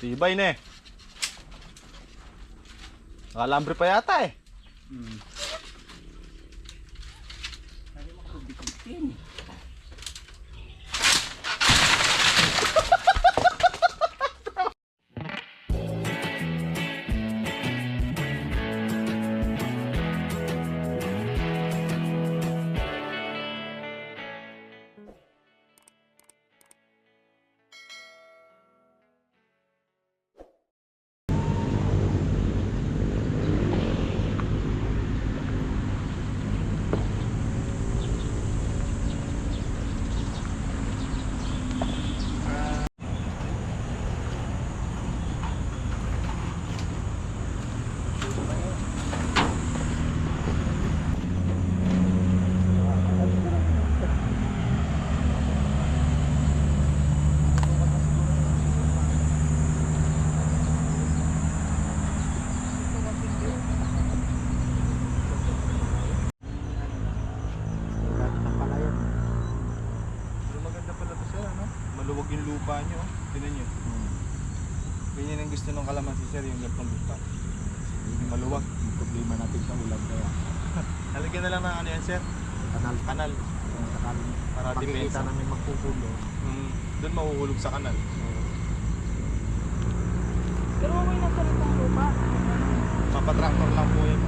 Tibay na eh. Nakalambre pa yata eh. Sabi mo kubik-kubikin. Maluwag yung lupa nyo, tinan nyo. Ganyan ang gusto ng kalamansi sir, yung gantong lupa. Yung maluwag. Yung problema natin sa ulam kaya. Halagyan na lang ng ano yan sir? Kanal. Kanal. Para Makikita depensa. namin magpupulo. Doon mahuhulog sa kanal. Pero okay na sir itong lupa. Mapatraktor lang po yan.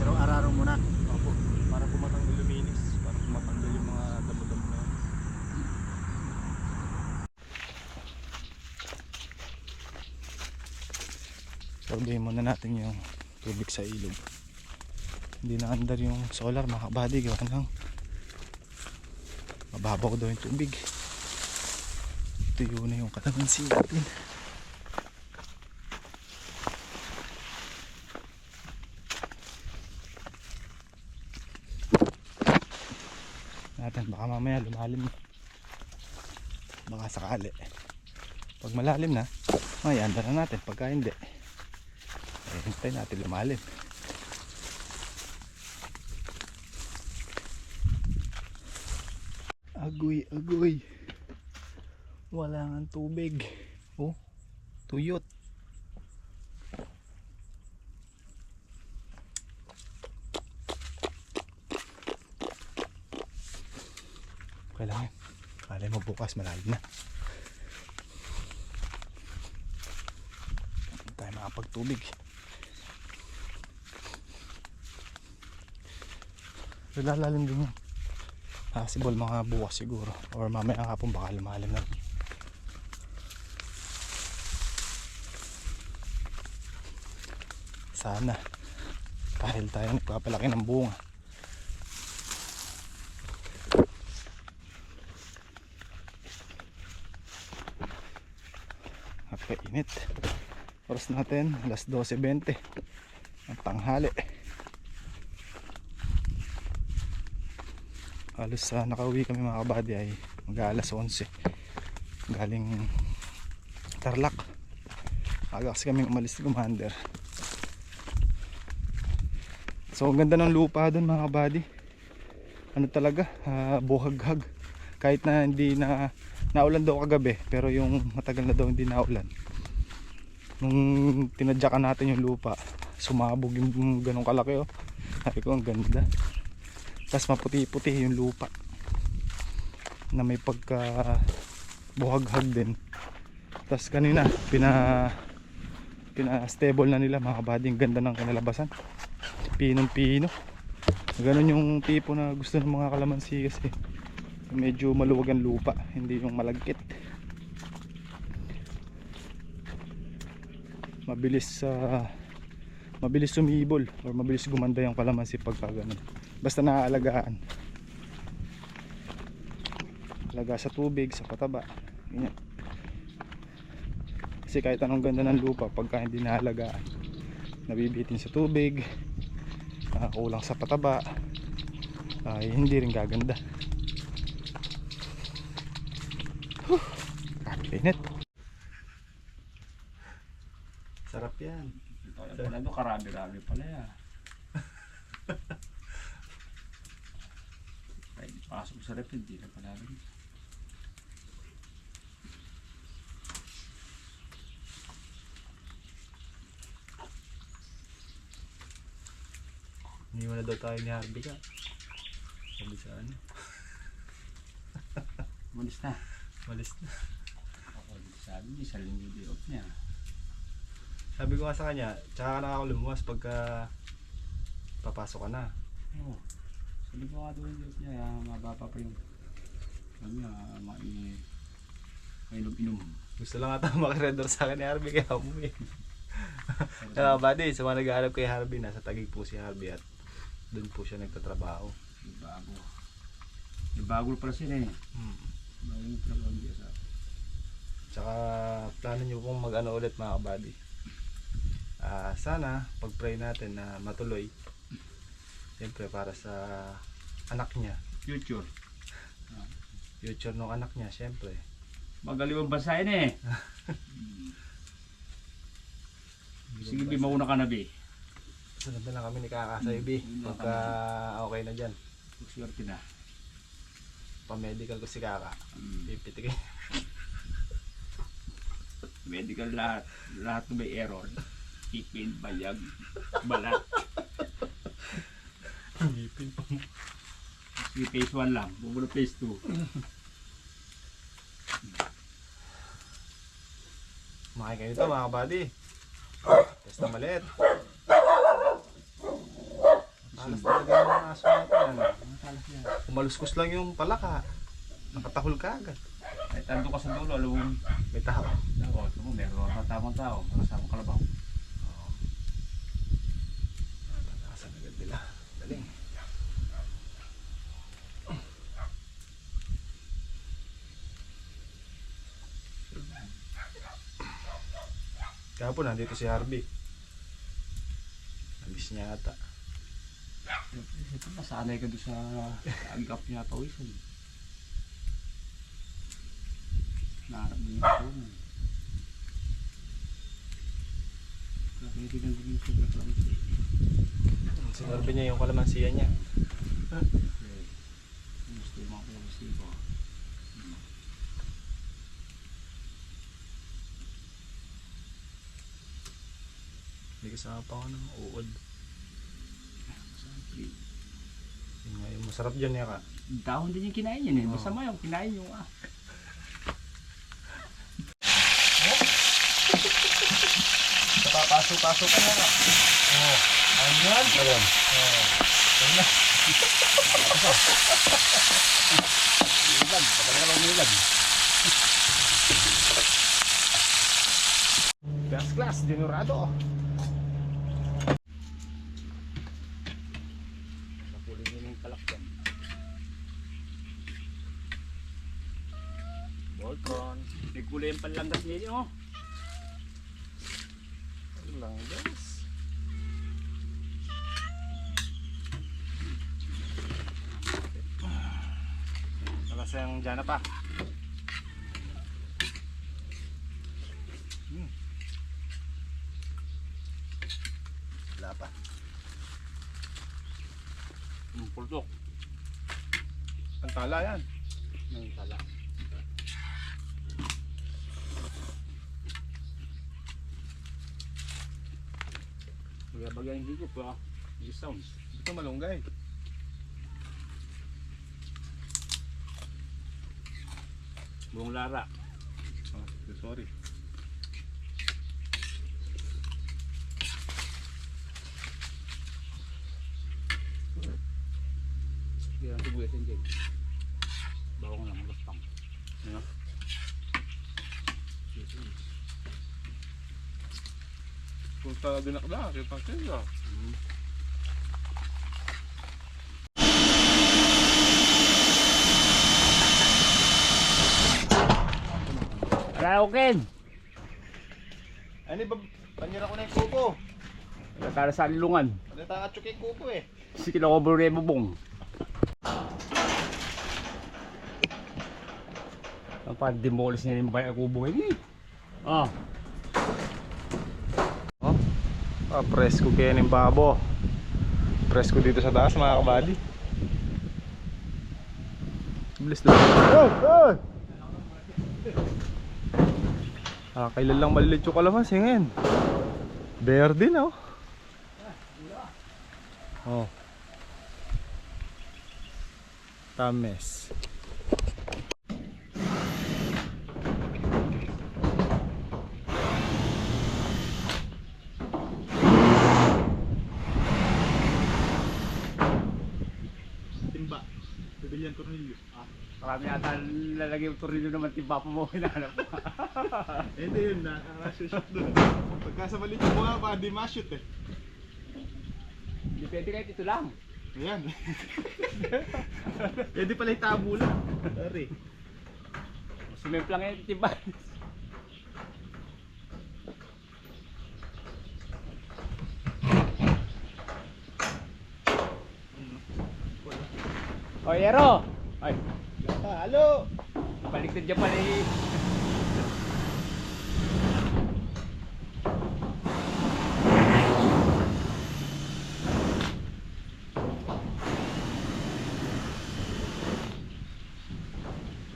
Pero araro mo na. Opo. Para pumatanggal yung luminis. Para pumatanggal yung mga damo-damo na yan. Sabihin muna natin yung tubig sa ilog. Hindi na andar yung solar mga kabady. Gawa ng mababaw daw yung tubig. Tuyo na yung kalamansi natin. Baka mamaya lumalim na. Baka sakali. Pag malalim na, ay andar na natin. Pagka hindi, hintay natin lumalim. Agoy, agoy. Wala nga tubig. Oh, tuyot. Kailangan. Malay mo bukas malalim na. Hindi tayo makapagtubig. Lalalim din yan. Possible mga bukas siguro. Or mamaya nga po baka lumalim na. Sana. Dahil tayo nagpapalaki ng bunga. Napakainit. Oras natin alas 12:20 ang tanghali. Halos nakauwi kami mga kabady ay mag-aalas 11 galing Tarlac. Aga kasi kami umalis ni Commander. So ang ganda ng lupa doon mga kabady. Ano talaga, buhaghag. Kahit na hindi na naulan daw kagabi, pero yung matagal na daw hindi naulan. Nung tinadyakan natin yung lupa, sumabog yung ganong kalaki oh. Sabi ko ang ganda. Tapos maputi-puti yung lupa na may pagka buhaghag din. Tapos kanina pina-stable na nila mga kabady. Ang ganda ng kinalabasan, pinong-pino. Ganon yung tipo na gusto ng mga kalamansi kasi medyo maluwag ang lupa, hindi yung malagkit. Mabilis sumibol or mabilis gumanda yung kalamansi pagka ganun. Basta naaalagaan. Alaga sa tubig, sa pataba. Ganyan. Kasi kahit anong ganda ng lupa, pagka hindi naalagaan, nabibitin sa tubig, kulang sa pataba, ay hindi rin gaganda. Kapinit. Sarap yan. Pala ito karami-rami pala yan. Ay, pasok sa rep, hindi na pala rin. Hindi mo na daw tayo ni Harvey ka. Sabi sa ano. Malis na. Malis na. Ako, sabi niya, sa linggo di off niya. Sabi ko nga sa kanya, tsaka ka na ako lumuwas pagka papasok ka na. Oo. Sabi ko nga doon di off niya, mababa pa yung sabi niya, mainom-inom. Gusto lang ata makiredor sa akin ni Harvey kaya umuwi. Kaya buddy, sa mga nag-aalap kay Harvey, nasa Taguig po si Harvey at doon po siya nagtatrabaho. Bago. Bago pala sila eh. Bago yung trabaho niya sa Tsaka plano nyo pong mag-ano ulit mga kabady. Sana pag-pray natin na matuloy. Siyempre para sa anak niya. future. Future ng anak niya, siyempre. Magaling ang bansa yun eh. Sige, Bi, mauna ka na, Bi. Sunod na lang kami ni Kakasay B. Pagka okay na dyan. Swerte na. Pa-medical ko si Kaka. Pipitikin. Medical lahat. Lahat na may error. Ipin, bayag, balat. Ngipin pa mo. Sige, phase 1 lang. Bumula phase 2. Makain kayo nito mga kabady. Testa maliit. Alas talaga yung aso natin. Ano? Umaluskus lang yung palaka. Nakatahol ka agad. Ay, tando ka sa dulo. Alam mo, May tahaw. ito mo, meron ka tamang tao. Kasama kalabaw. Nakasan agad nila. Galing. Kahapon nandito si Harvey. Nabis niya ata. Ito, nasanay ka doon sa agap niya pawisan. Naharap mo yung phone. Pwede kang din sa reklamo. Sinurbe niya yung kalamansiya niya. Gusto yung mga kalamansiya ko. Hindi kasama pa ako ng uod. Yun nga yung masarap dyan ya ka. Dahon din yung kinain yun eh. Basta mo yung kinain yung Papaso-paso ka na ka. Oo. Ayan. Ayan. Oo. Ayan na. ilag. Patagal ka ng ilag. First class, dinurado. Napulin nyo yung kalakyan. Voltron. Nagkulay yung panlandas niya yun oh. Lang guys. Nalasang dyan na pa. Wala pa. Pultok. Ang tala yan. Ng tala. Bagay yung higop ha. Yung sounds. Ito malunggay. Buong lara. Sorry. Kaya ang sibuyas yung dyan. Bawang lang, magastang. Ano? Punta dinakda, kita kaya. Rauken! Ano ba? Panira ko na yung kuko. Nakala sa alilungan. Ano tanga tsuk yung kuko eh. Si kinakobore mo bong. Ang pa-demolish niya yung bayan kubo eh. Ah. Presko kaya ng babo. Presko dito sa taas mga kabady. Bilis lang. Oh! Kailan lang malilit yung kalamansi ngayon. Bear din oh. Oh. Tames. Timba. Pavilion Cornelius. Marami ata lalagay yung tornilyo naman timba pa mo hinahanap mo. Hindi yun, nakaka-shoot doon. Pagka sa maliit yung mga ba, di ma-shoot eh. Depende kahit ito lang. Ayan. Pwede pala itabo lang. Sorry. Sumimp lang yung timba. O Yero! Ay, Halo! baliktad dyan pala eh.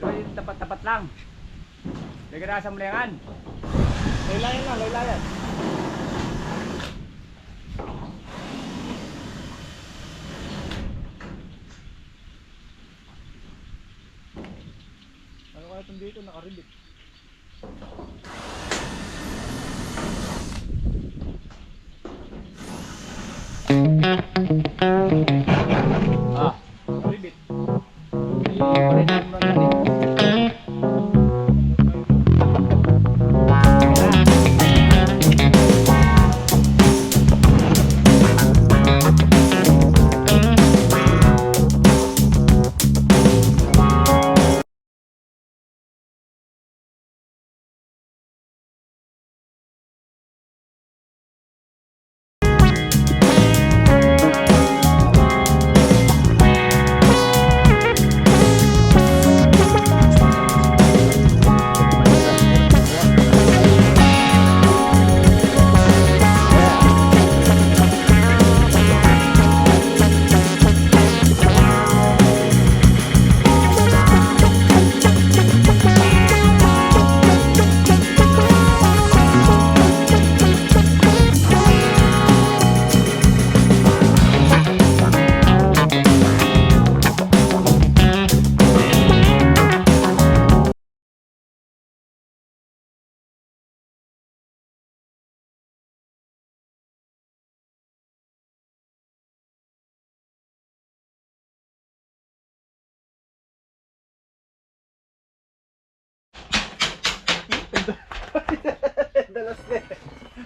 Ay, tapat-tapat lang. Nagarasan mo na yan. Laylayan lang, laylayan. Ano kaya itong dito? Nakaribit. Ah, Nakaribit. i-original mo na yan.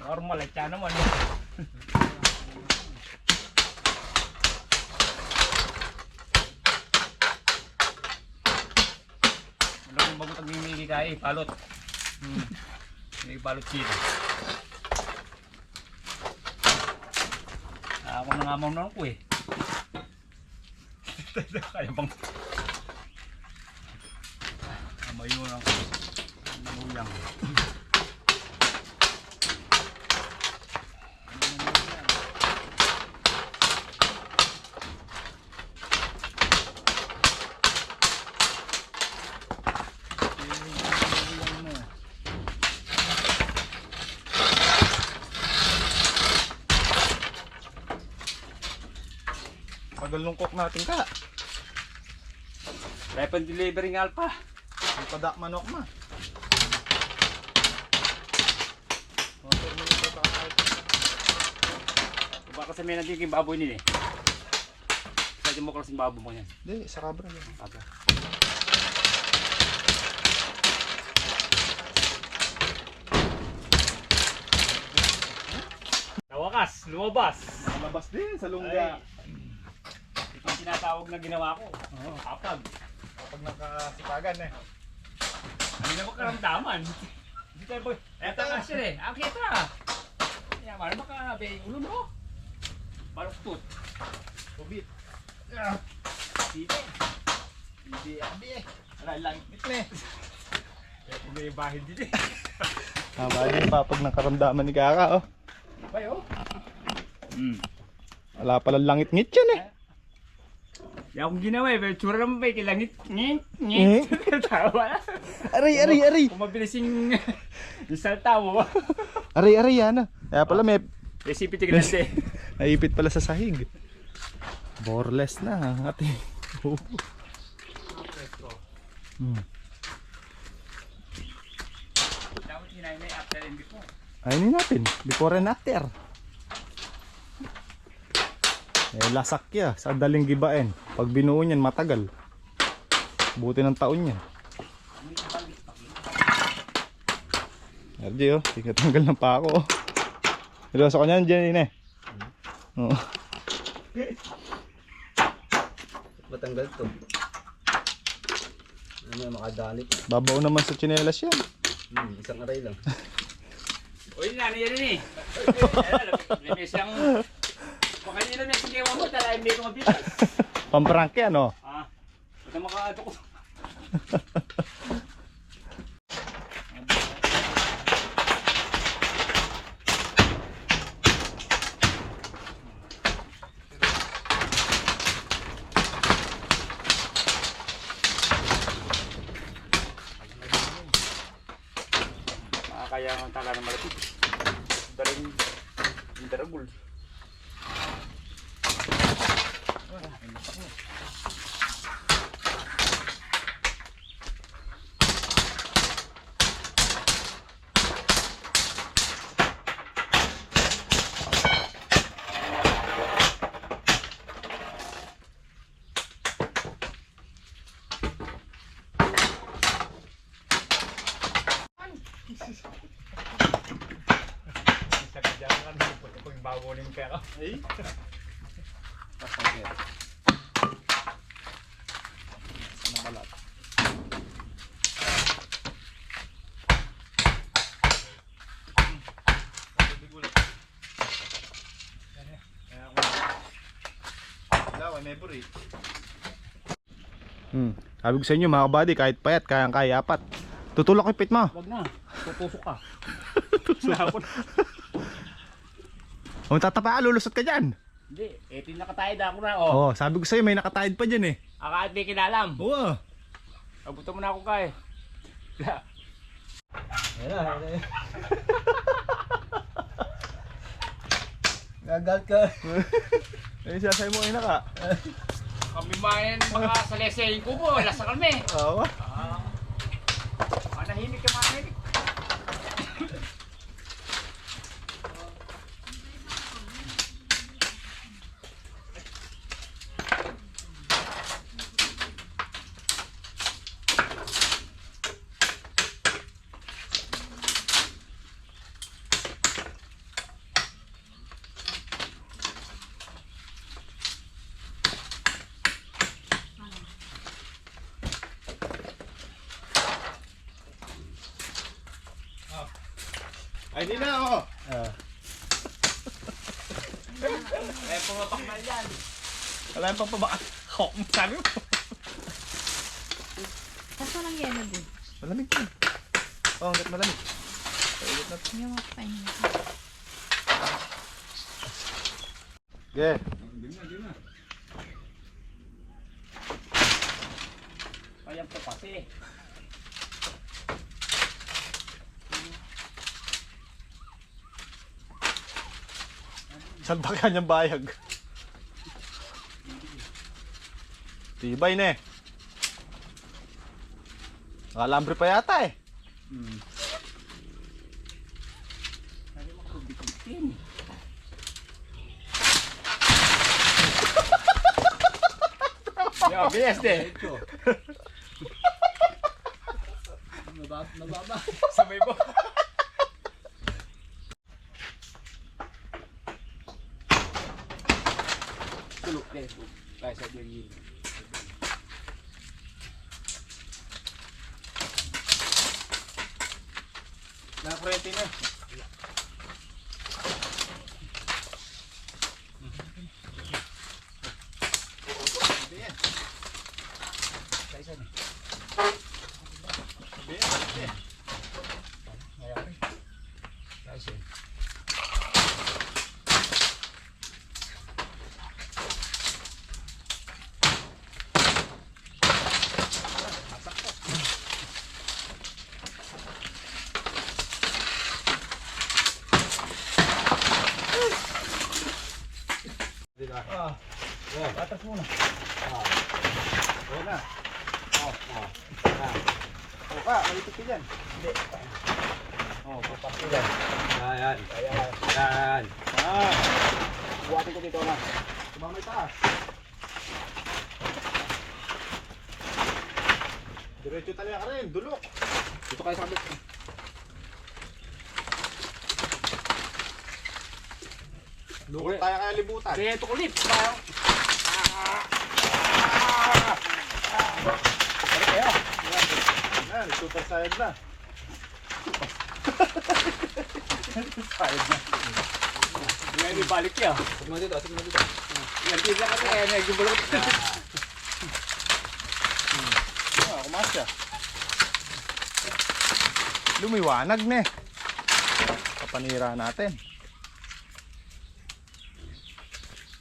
Normal eh, tiyan naman. Wala kong bagot ang mimili ka eh, palot. May balot sila. Ako nangamaw na ako eh. Kaya bang amayo na ako. Namuyang. Tagal nung cook natin ka. Kaya pang delivery ng alpha. Ang padak manok ma. Baka sa may nagiging baboy nila eh. Pwede mo klaseng baboy mo yan. Hindi, sa kabra yan. Aga. Nawakas, lumabas. Labas din sa lungga. Ito yung tinatawag na ginawa ko. Oo. Kapag. Kapag nakasipagan eh. Hindi na makaramdaman. Hindi tayo po. Eto nga siya eh. Ang kita. Kaya mara makabe ulo mo. Baluktot. Kubit. Dito. Hindi abi eh. Wala lang itle. Kaya kung may bahin din eh. Tama din pa pag nakaramdaman ni Kaka oh. Bayo. Wala pala langit-ngit yan eh. Di akong ginawa eh. Pero tsura naman ba kilangit. Ngit. Tawa. Aray. Kung mabilis yung salta mo. Aray yan ah. Kaya pala may Recipe tignan natin. naipit pala sa sahig. Boreless na ang ating. Dapat hinahin na after and before. Ayun natin, before and after. Lasak ya, sa daling gibain. Pag binuo niyan, matagal. Buti ng taon yan. RJ oh, tingatanggal ng pako oh. Niloso ko niyan dyan eh. Oo. Matanggal to. Ano makadali. Babaw naman sa tsinelas yan. Isang aray lang. Uy, nanay yan eh. May siyang... Kanina may sigawa mo, talagang may kong mabitas. Pamprank yan oh. Basta makaado ko. Kaya ang tala ng malapit. Daling yung daragul. Babonin pera. Eh? Pasangkit. Namalat. Sabi ko sa inyo mga kabady, kahit payat, kayang-kaya apat. Tutulak yung pit mo. Wag na. Tutusok ka. Kung tatapa, lulusot ka dyan. Hindi. Ito yung nakatayad ako na. Oh. Sabi ko sa'yo, may nakatayad pa dyan eh. Akaat may kinalam. Oo. Abuto mo na ako kay. Gagal ka. Ay, sasay mo ina ka. Kami mayan mga salesein ko po. Wala sa kalme. Oo. Manahimik ka manahimik. Ay, di na ako. Eh, pumapak na yan. Wala yung pang pabaka. Sabi mo. Kaso lang yelo din. Malamig din. Oo, hanggat malamig. Pailit na. Yung makapain mo. Yeah. Kayang to kasi. Saan ba kanyang bayag? Tibay na eh. Nakalambre pa yata eh. Sabi mo kubitin. Yo, bilis din. Nababa. Sabay mo. Tulog din. Kaya sa gilid. Nakakurente na. Atas muna. O ka, malitik ka dyan. Hindi. O, papasok dyan. Yan. Yan. Buhatin ko dito na. Subang may taas. Diretso talaga ka rin, dulok. Dito kayo sa kabit. Dulok tayo kaya libutan. Kaya ito kulit. Parang... Ano kaya? Yan, super sayad na. Sayad na. Ngayon ibalik niya. Sige mo dito. Yan din lang kasi kaya nagibulok. Kumasya. Lumiwanag na eh. Kapanira natin.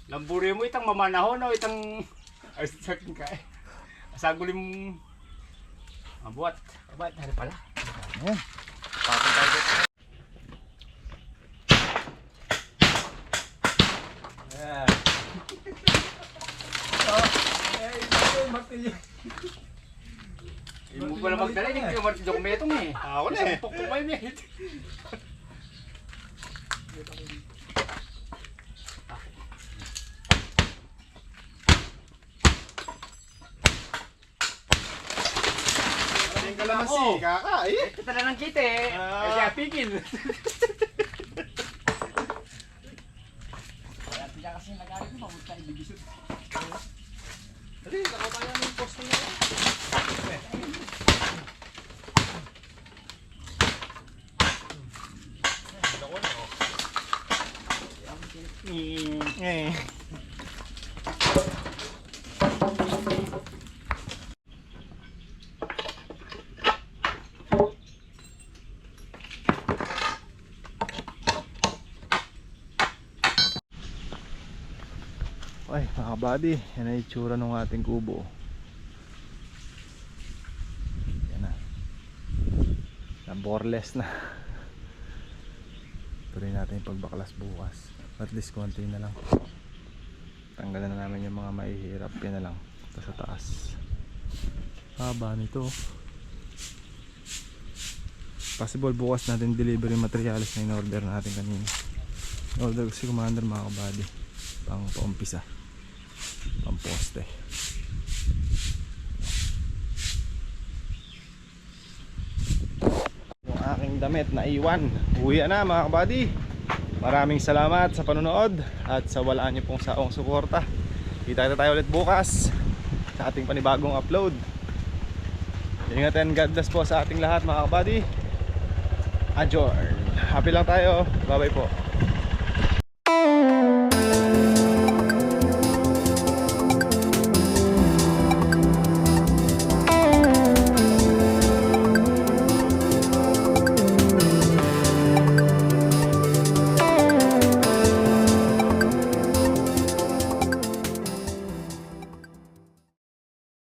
Lamburi mo itang mamanahon o itang... Ay, sakin ka eh. Asagulin mong... Mabuhat. Abay, hari pala. Ayan. Patong tayo dito. Yan. Hindi mo pala magdala. Hindi ka martin dokumentong eh. Ako na eh. Isang pokpok kayo eh. Maraming kalamansi. Kaka eh. Ito tala ng kita eh. Ah. Kaya pigil. Kaya pila kasi nagalit mo. Pamunta ibigisod. Dali, nakatayan yung poste na yan. Eh. Ay mga buddy, yan ang itsura ng ating kubo. Yan na boreless na. Tuloy natin yung pagbaklas bukas. At least konti na lang. Tanggalan na namin yung mga mahihirap. Yan na lang. Ito sa taas. Haba nito. Possible bukas natin delivery materials na in-order natin kanina. In-order ko si Commander mga kabady. Pang paumpisa. Pang poste. Yung aking damit na iwan. Uwi na mga kabady. Maraming salamat sa panonood at sa walaan niyo pong saong suporta. Kita tayo ulit bukas sa ating panibagong upload. Ingat and God bless po sa ating lahat mga kabady. Adjourn. Happy lang tayo. Bye bye po.